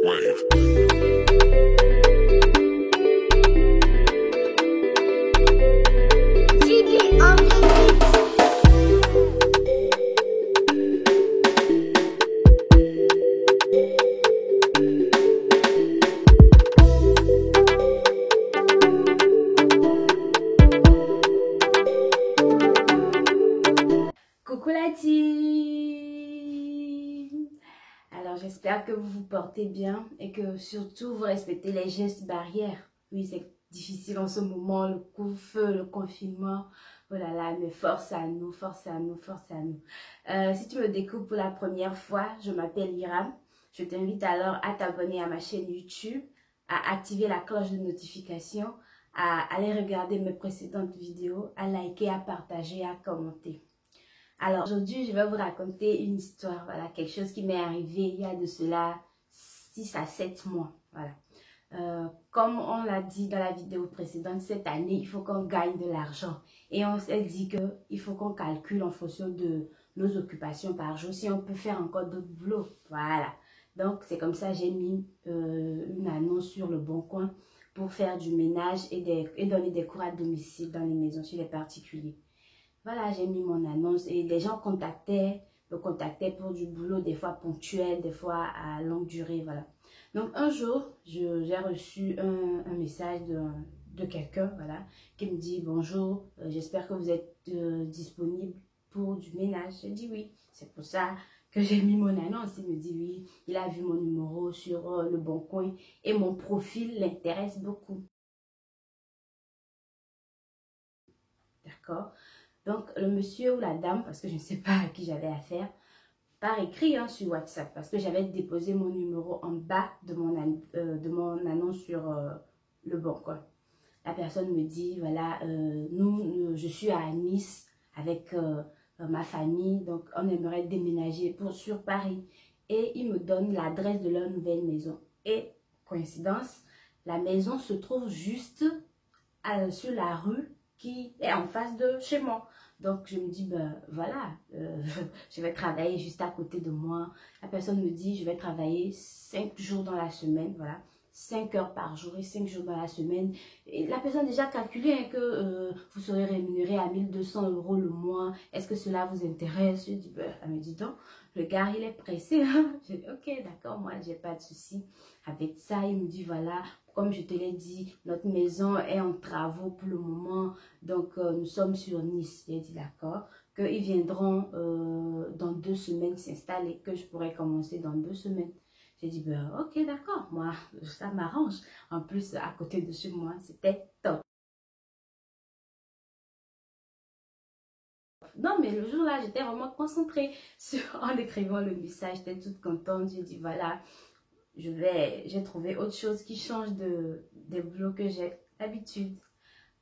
Wave. GB on the beat. Coucou la team! Alors j'espère que vous vous portez bien et que surtout vous respectez les gestes barrières. Oui, c'est difficile en ce moment, le couvre-feu, le confinement. Oh là là, mais force à nous, force à nous, force à nous. Si tu me découvres pour la première fois, je m'appelle Iram. Je t'invite alors à t'abonner à ma chaîne YouTube, à activer la cloche de notification, à aller regarder mes précédentes vidéos, à liker, à partager, à commenter. Alors aujourd'hui, je vais vous raconter une histoire, voilà, quelque chose qui m'est arrivé il y a de cela 6 à 7 mois, voilà. Comme on l'a dit dans la vidéo précédente, cette année, il faut qu'on gagne de l'argent. Et on s'est dit qu'il faut qu'on calcule en fonction de nos occupations par jour, si on peut faire encore d'autres boulots, voilà. Donc c'est comme ça que j'ai mis une annonce sur le Bon Coin pour faire du ménage et donner des cours à domicile dans les maisons chez les particuliers. Voilà, j'ai mis mon annonce et des gens me contactaient pour du boulot, des fois ponctuel, des fois à longue durée, voilà. Donc un jour, j'ai reçu un message de quelqu'un, voilà, qui me dit « Bonjour, j'espère que vous êtes disponible pour du ménage. » J'ai dit oui, c'est pour ça que j'ai mis mon annonce. Il me dit oui, il a vu mon numéro sur le Bon Coin et mon profil l'intéresse beaucoup. D'accord? Donc, le monsieur ou la dame, parce que je ne sais pas à qui j'avais affaire, par écrit sur WhatsApp, parce que j'avais déposé mon numéro en bas de mon annonce sur le Bon Coin. La personne me dit, voilà, je suis à Nice avec ma famille, donc on aimerait déménager sur Paris. Et il me donne l'adresse de leur nouvelle maison. Et, coïncidence, la maison se trouve juste sur la rue qui est en face de chez moi. Donc, je me dis, ben voilà, je vais travailler juste à côté de moi. La personne me dit, je vais travailler 5 jours dans la semaine, voilà. 5 heures par jour et 5 jours dans la semaine. Et la personne a déjà calculé que vous serez rémunéré à 1200 € le mois. Est-ce que cela vous intéresse? Je dis, ben, elle me dit donc, le gars, il est pressé. Je dis, ok, d'accord, moi, j'ai pas de souci avec ça. Il me dit, voilà, comme je te l'ai dit, notre maison est en travaux pour le moment. Donc, nous sommes sur Nice. J'ai dit, d'accord, qu'ils viendront dans 2 semaines s'installer, que je pourrais commencer dans 2 semaines. J'ai dit, ben, ok, d'accord, moi, ça m'arrange. En plus, à côté de chez moi, c'était top. Non, mais le jour-là, j'étais vraiment concentrée en écrivant le message. J'étais toute contente. J'ai dit, voilà, j'ai trouvé autre chose qui change des boulots que j'ai d'habitude.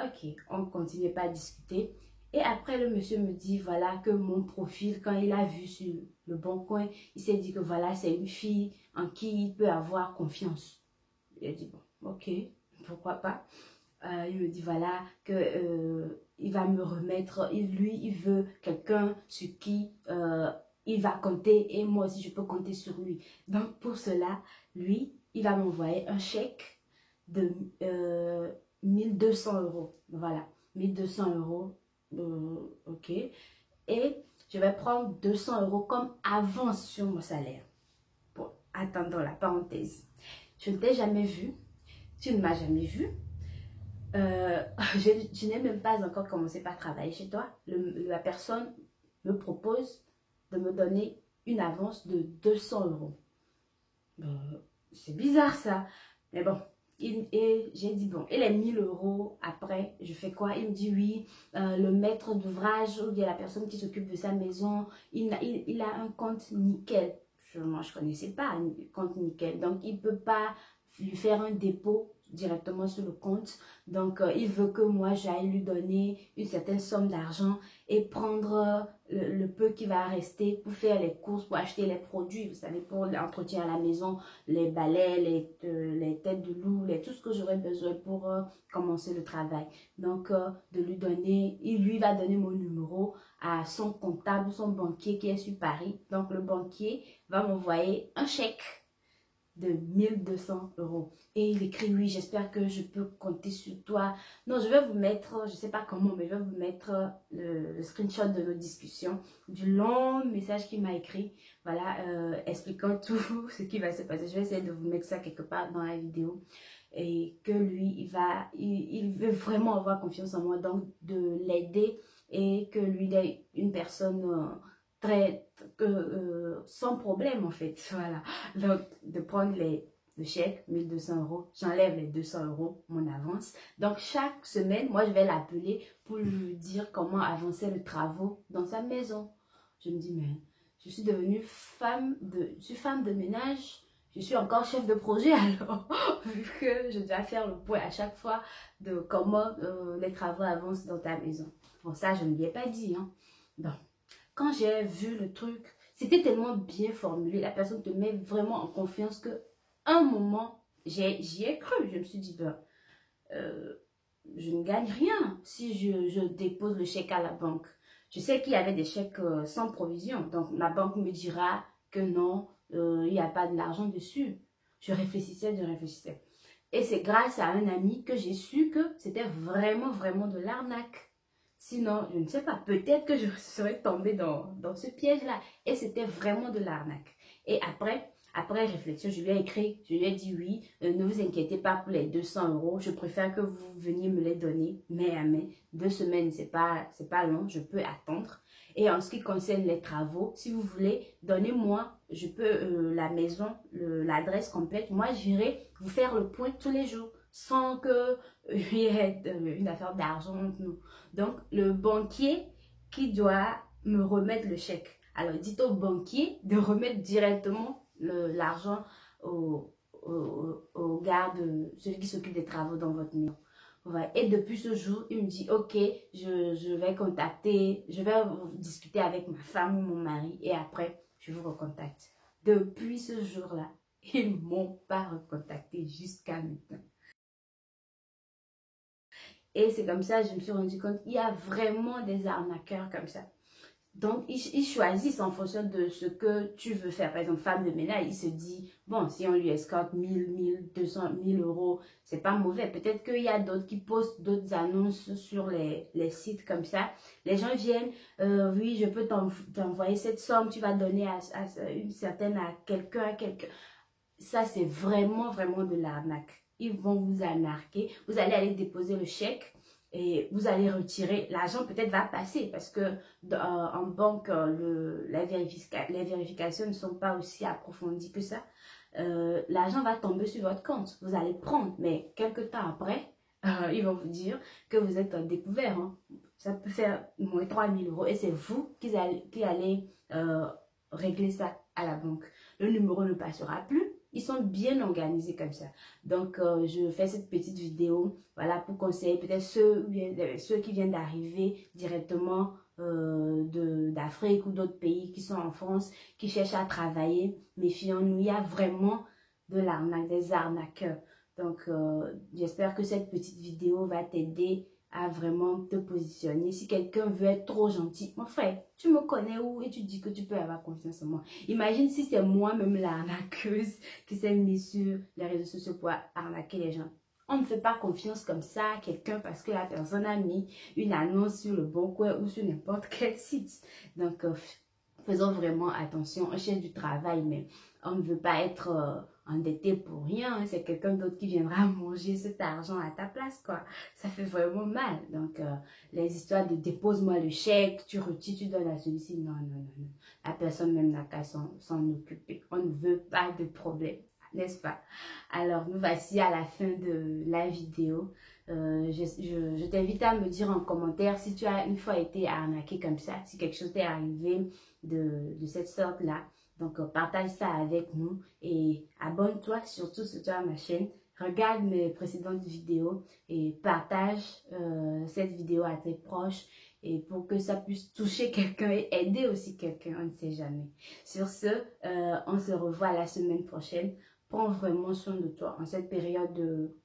Ok, on ne continuait pas à discuter. Et après, le monsieur me dit, voilà, que mon profil, quand il a vu sur le Bon Coin, il s'est dit que voilà, c'est une fille en qui il peut avoir confiance. Il a dit, bon, ok, pourquoi pas. Il me dit, voilà, que il va me remettre, lui, il veut quelqu'un sur qui il va compter et moi aussi, je peux compter sur lui. Donc, pour cela, lui, il va m'envoyer un chèque de 1200 €. Voilà, 1200 €. Ok. Et je vais prendre 200 € comme avance sur mon salaire. Bon, attendons la parenthèse. Je ne t'ai jamais vu. Tu ne m'as jamais vu. Je n'ai même pas encore commencé par travailler chez toi. La personne me propose de me donner une avance de 200 €. C'est bizarre ça. Mais bon. Et j'ai dit, bon, et les 1000 € après, je fais quoi? Il me dit, oui, le maître d'ouvrage ou bien la personne qui s'occupe de sa maison, il a un compte nickel. Moi, je ne connaissais pas un compte nickel. Donc, il ne peut pas lui faire un dépôt directement sur le compte. Donc, il veut que moi, j'aille lui donner une certaine somme d'argent et prendre le peu qui va rester pour faire les courses, pour acheter les produits, vous savez, pour l'entretien à la maison, les balais, les têtes de loup, tout ce que j'aurais besoin pour commencer le travail. Donc, de lui donner, lui va donner mon numéro à son comptable, son banquier qui est sur Paris. Donc, le banquier va m'envoyer un chèque de 1200 euros. Et il écrit, oui, j'espère que je peux compter sur toi. Non, je vais vous mettre, je sais pas comment, mais je vais vous mettre le screenshot de nos discussions, du long message qu'il m'a écrit, voilà, expliquant tout ce qui va se passer. Je vais essayer de vous mettre ça quelque part dans la vidéo. Et que lui, il veut vraiment avoir confiance en moi, donc de l'aider et que lui, il est une personne très, sans problème en fait, voilà. Donc, de prendre le chèque, 1200 euros, j'enlève les 200 euros, mon avance. Donc, chaque semaine, moi, je vais l'appeler pour lui dire comment avancer les travaux dans sa maison. Je me dis, mais je suis devenue femme de ménage. Je suis encore chef de projet alors, vu que je dois faire le point à chaque fois de comment les travaux avancent dans ta maison. Bon, ça, je ne lui ai pas dit. Hein. Bon, quand j'ai vu le truc, c'était tellement bien formulé. La personne te met vraiment en confiance que un moment, j'y ai cru. Je me suis dit, ben, je ne gagne rien si je dépose le chèque à la banque. Je sais qu'il y avait des chèques sans provision. Donc, la banque me dira que non, il n'y a pas de l'argent dessus. Je réfléchissais. Et c'est grâce à un ami que j'ai su que c'était vraiment, vraiment de l'arnaque. Sinon, je ne sais pas, peut-être que je serais tombée dans ce piège-là. Et c'était vraiment de l'arnaque. Et après réflexion, je lui ai écrit, je lui ai dit oui, ne vous inquiétez pas pour les 200 euros. Je préfère que vous veniez me les donner main à main. 2 semaines, c'est pas long, je peux attendre. Et en ce qui concerne les travaux, si vous voulez, donnez-moi, je peux la maison, l'adresse complète. Moi, j'irai vous faire le point tous les jours sans que il y ait une affaire d'argent entre nous. Donc, le banquier qui doit me remettre le chèque. Alors, dites au banquier de remettre directement l'argent au gars, celui qui s'occupe des travaux dans votre maison. Ouais. Et depuis ce jour, il me dit, ok, je vais discuter avec ma femme ou mon mari et après, je vous recontacte. Depuis ce jour-là, ils ne m'ont pas recontacté jusqu'à maintenant. Et c'est comme ça que je me suis rendu compte, il y a vraiment des arnaqueurs comme ça. Donc, ils choisissent en fonction de ce que tu veux faire. Par exemple, femme de ménage, il se dit, bon, si on lui escorte 1000, 1200, 1000 euros, c'est pas mauvais. Peut-être qu'il y a d'autres qui postent d'autres annonces sur les sites comme ça. Les gens viennent, oui, je peux t'envoyer cette somme, tu vas donner à une certaine à quelqu'un, Ça, c'est vraiment, vraiment de l'arnaque. Ils vont vous arnaquer. Vous allez aller déposer le chèque. Et vous allez retirer, l'argent peut-être va passer parce que en banque, les vérifications ne sont pas aussi approfondies que ça. L'argent va tomber sur votre compte, vous allez prendre, mais quelques temps après, ils vont vous dire que vous êtes découvert. Hein. Ça peut faire moins 3000 euros et c'est vous qui allez régler ça à la banque. Le numéro ne passera plus. Ils sont bien organisés comme ça. Donc, je fais cette petite vidéo, voilà, pour conseiller peut-être ceux qui viennent d'arriver directement d'Afrique ou d'autres pays qui sont en France, qui cherchent à travailler. Méfions-nous, il y a vraiment de l'arnaque, des arnaqueurs. Donc, j'espère que cette petite vidéo va t'aider à vraiment te positionner. Si quelqu'un veut être trop gentil, mon frère, tu me connais où et tu dis que tu peux avoir confiance en moi. Imagine si c'est moi-même l'arnaqueuse qui s'est mise sur les réseaux sociaux pour arnaquer les gens. On ne fait pas confiance comme ça à quelqu'un parce que la personne a mis une annonce sur le Bon Coin ou sur n'importe quel site. Donc, faisons vraiment attention. On cherche du travail, mais on ne veut pas être endetté pour rien. Hein. C'est quelqu'un d'autre qui viendra manger cet argent à ta place, quoi. Ça fait vraiment mal. Donc, les histoires de dépose-moi le chèque, tu retires, tu donnes à celui-ci. Non, non, non, non. La personne même n'a qu'à s'en occuper. On ne veut pas de problème, n'est-ce pas? Alors, nous voici à la fin de la vidéo. Je t'invite à me dire en commentaire si tu as une fois été arnaqué comme ça, si quelque chose t'est arrivé de cette sorte-là. Donc, partage ça avec nous et abonne-toi surtout sur ma chaîne. Regarde mes précédentes vidéos et partage cette vidéo à tes proches et pour que ça puisse toucher quelqu'un et aider aussi quelqu'un, on ne sait jamais. Sur ce, on se revoit la semaine prochaine. Prends vraiment soin de toi en cette période de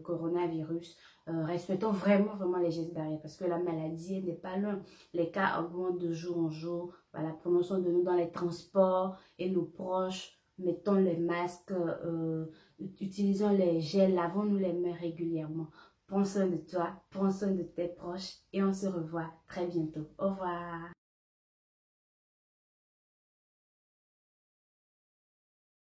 coronavirus. Respectons vraiment, vraiment les gestes barrières parce que la maladie n'est pas loin. Les cas augmentent de jour en jour. Voilà, prenons soin de nous dans les transports et nos proches. mettons les masques, utilisons les gels, lavons-nous les mains régulièrement. Prends soin de toi, prends soin de tes proches et on se revoit très bientôt. Au revoir.